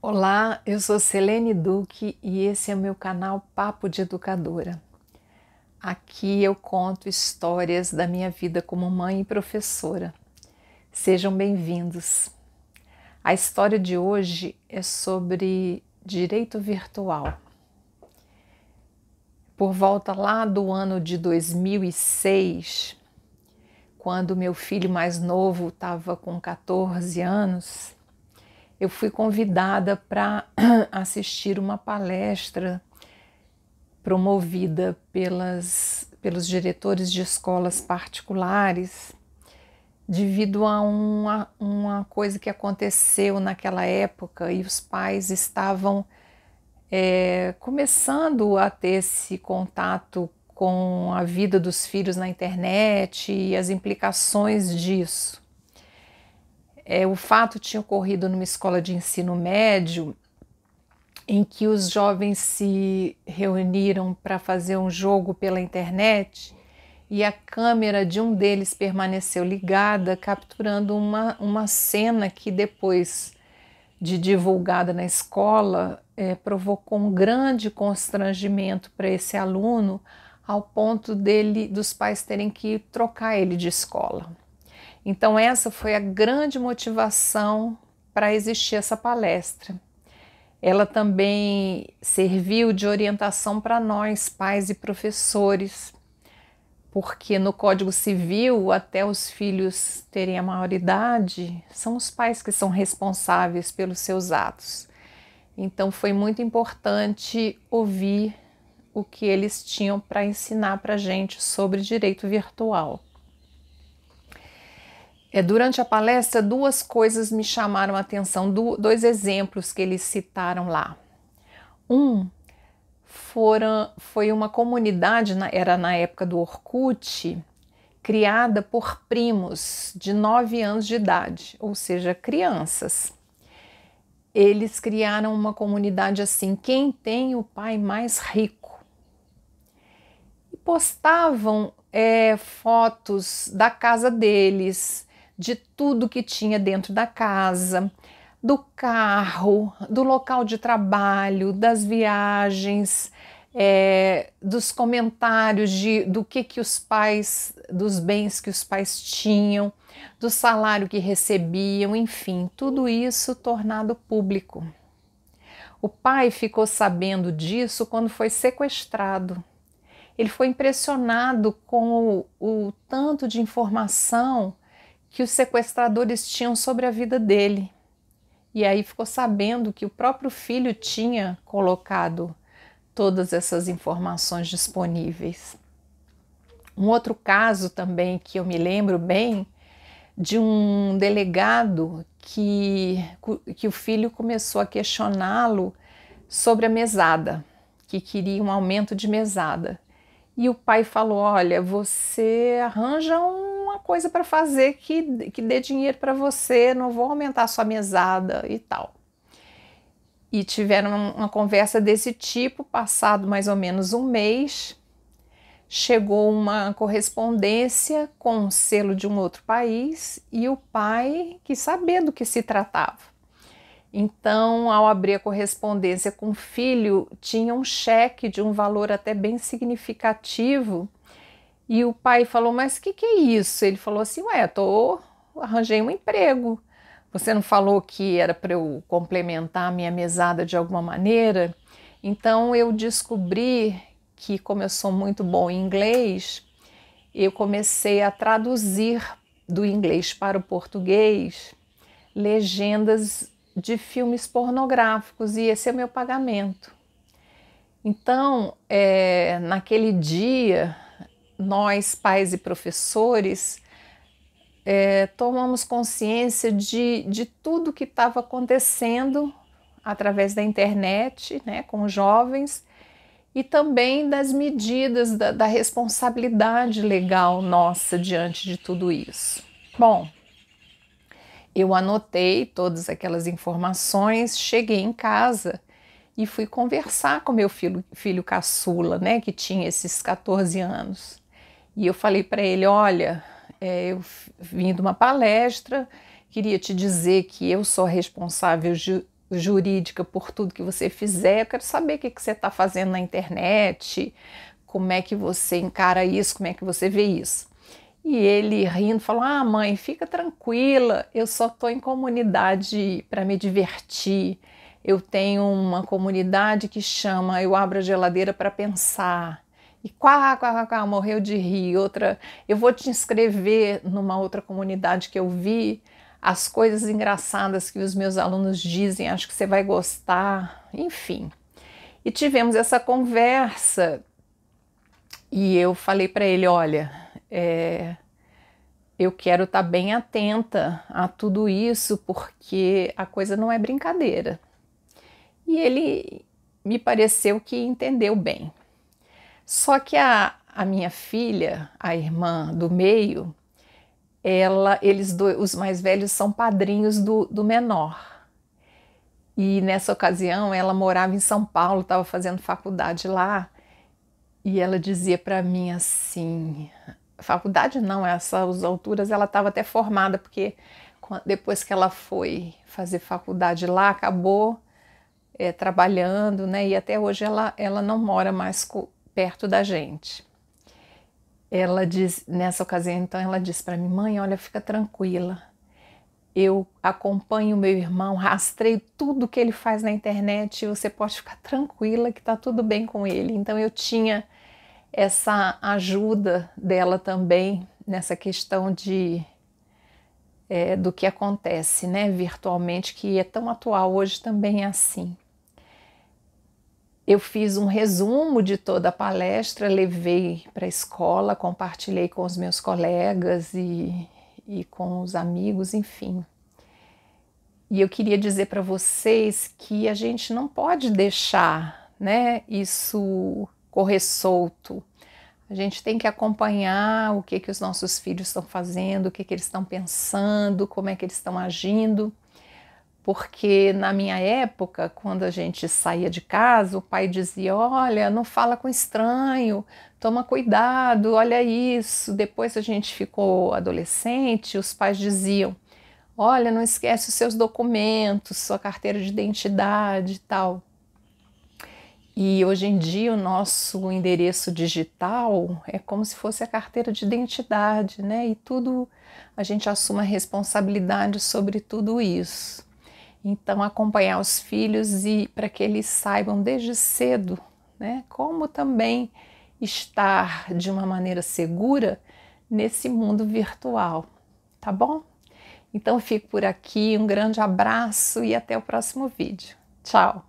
Olá, eu sou Selene Duque e esse é o meu canal Papo de Educadora. Aqui eu conto histórias da minha vida como mãe e professora. Sejam bem-vindos. A história de hoje é sobre direito virtual. Por volta lá do ano de 2006, quando meu filho mais novo estava com 14 anos, eu fui convidada para assistir uma palestra promovida pelos diretores de escolas particulares devido a uma coisa que aconteceu naquela época e os pais estavam começando a ter esse contato com a vida dos filhos na internet e as implicações disso. O fato tinha ocorrido numa escola de ensino médio em que os jovens se reuniram para fazer um jogo pela internet e a câmera de um deles permaneceu ligada, capturando uma cena que depois de divulgada na escola provocou um grande constrangimento para esse aluno, ao ponto dos pais terem que trocar ele de escola. Então essa foi a grande motivação para existir essa palestra. Ela também serviu de orientação para nós, pais e professores, porque no Código Civil, até os filhos terem a maioridade, são os pais que são responsáveis pelos seus atos. Então foi muito importante ouvir o que eles tinham para ensinar para a gente sobre direito virtual. Durante a palestra, duas coisas me chamaram a atenção, dois exemplos que eles citaram lá. Foi uma comunidade, era na época do Orkut, criada por primos de 9 anos de idade, ou seja, crianças. Eles criaram uma comunidade assim, quem tem o pai mais rico. E postavam fotos da casa deles, de tudo que tinha dentro da casa, do carro, do local de trabalho, das viagens, dos comentários do que os pais, dos bens que os pais tinham, do salário que recebiam, enfim, tudo isso tornado público. O pai ficou sabendo disso quando foi sequestrado. Ele foi impressionado com o tanto de informação que os sequestradores tinham sobre a vida dele. E aí ficou sabendo que o próprio filho tinha colocado todas essas informações disponíveis. Um outro caso também que eu me lembro bem, de um delegado que o filho começou a questioná-lo sobre a mesada, que queria um aumento de mesada. E o pai falou, olha, você arranja uma coisa para fazer que dê dinheiro para você, não vou aumentar sua mesada e tal. E tiveram uma conversa desse tipo, passado mais ou menos um mês, chegou uma correspondência com um selo de um outro país e o pai quis saber do que se tratava. Então, ao abrir a correspondência com o filho, tinha um cheque de um valor até bem significativo. E o pai falou, mas o que é isso? Ele falou assim, arranjei um emprego. Você não falou que era para eu complementar a minha mesada de alguma maneira? Então eu descobri que, como eu sou muito bom em inglês, eu comecei a traduzir do inglês para o português legendas de filmes pornográficos e esse é o meu pagamento. Então, naquele dia, nós, pais e professores, tomamos consciência de tudo que estava acontecendo através da internet, né, com os jovens, e também das medidas da responsabilidade legal nossa diante de tudo isso. Bom, eu anotei todas aquelas informações, cheguei em casa e fui conversar com meu filho caçula, né, que tinha esses 14 anos. E eu falei para ele, olha, eu vim de uma palestra, queria te dizer que eu sou responsável jurídica por tudo que você fizer, eu quero saber o que você está fazendo na internet, como é que você encara isso, como é que você vê isso. E ele rindo falou: ah, mãe, fica tranquila, eu só estou em comunidade para me divertir. Eu tenho uma comunidade que chama Eu Abro a Geladeira para Pensar. E morreu de rir. Outra, eu vou te inscrever numa outra comunidade que eu vi, as coisas engraçadas que os meus alunos dizem, acho que você vai gostar. Enfim. E tivemos essa conversa e eu falei para ele: olha, eu quero estar bem atenta a tudo isso, porque a coisa não é brincadeira. E ele me pareceu que entendeu bem. Só que a minha filha, a irmã do meio, os mais velhos são padrinhos do menor. E nessa ocasião ela morava em São Paulo, estava fazendo faculdade lá, e ela dizia para mim assim, faculdade não, essas alturas ela estava até formada, porque depois que ela foi fazer faculdade lá, acabou trabalhando, né? E até hoje ela não mora mais perto da gente. Ela diz, nessa ocasião, então, ela disse para mim: mãe, olha, fica tranquila. Eu acompanho meu irmão, rastreio tudo que ele faz na internet e você pode ficar tranquila que tá tudo bem com ele. Então eu tinha essa ajuda dela também nessa questão do que acontece, né, virtualmente, que é tão atual hoje, também é assim. Eu fiz um resumo de toda a palestra, levei para a escola, compartilhei com os meus colegas e com os amigos, enfim. E eu queria dizer para vocês que a gente não pode deixar, né, isso correr solto. A gente tem que acompanhar o que os nossos filhos estão fazendo, o que eles estão pensando, como é que eles estão agindo. Porque na minha época, quando a gente saía de casa, o pai dizia: olha, não fala com estranho, toma cuidado, olha isso. Depois a gente ficou adolescente, os pais diziam: olha, não esquece os seus documentos, sua carteira de identidade e tal. E hoje em dia o nosso endereço digital é como se fosse a carteira de identidade, né? E tudo, a gente assume a responsabilidade sobre tudo isso. Então, acompanhar os filhos e para que eles saibam desde cedo, né, como também estar de uma maneira segura nesse mundo virtual, tá bom? Então, fico por aqui, um grande abraço e até o próximo vídeo. Tchau!